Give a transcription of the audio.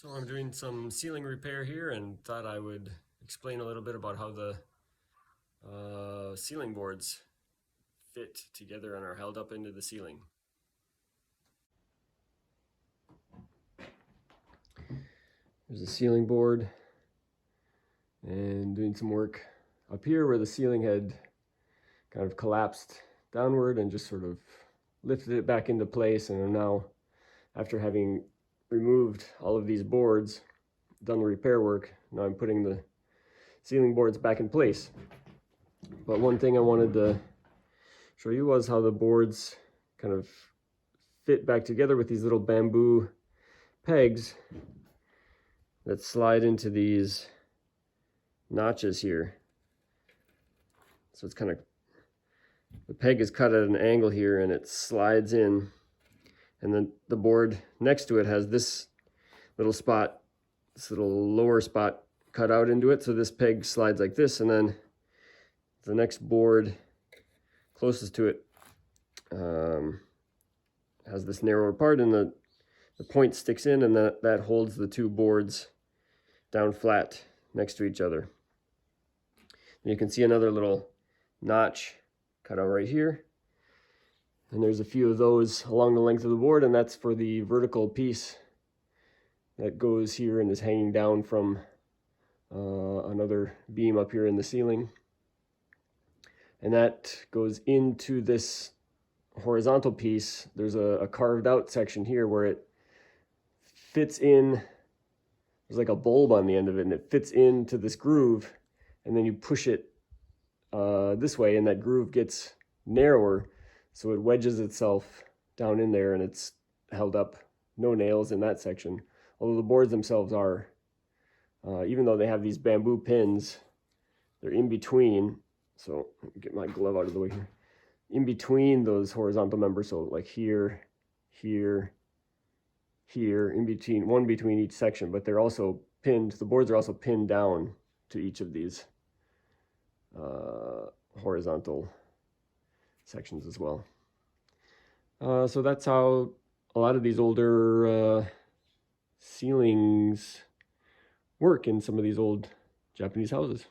So I'm doing some ceiling repair here and thought I would explain a little bit about how the ceiling boards fit together and are held up into the ceiling. There's a ceiling board, and doing some work up here where the ceiling had kind of collapsed downward and just sort of lifted it back into place. And I'm now, after having removed all of these boards, done the repair work, now I'm putting the ceiling boards back in place. But one thing I wanted to show you was how the boards kind of fit back together with these little bamboo pegs that slide into these notches here. So it's kind of, the peg is cut at an angle here and it slides in, and then the board next to it has this little spot, this little lower spot cut out into it, so this peg slides like this, and then the next board closest to it has this narrower part, and the point sticks in, and that holds the two boards down flat next to each other. And you can see another little notch cut out right here, and there's a few of those along the length of the board, and that's for the vertical piece that goes here and is hanging down from another beam up here in the ceiling. And that goes into this horizontal piece. There's a carved out section here where it fits in. There's like a bulb on the end of it, and it fits into this groove, and then you push it this way, and that groove gets narrower, so it wedges itself down in there, and it's held up. No nails in that section, although the boards themselves are. Even though they have these bamboo pins, they're in between. So let me get my glove out of the way here. In between those horizontal members, so like here, here, here, in between, one between each section, but they're also pinned, the boards are also pinned down to each of these horizontal sections as well. So that's how a lot of these older ceilings work in some of these old Japanese houses.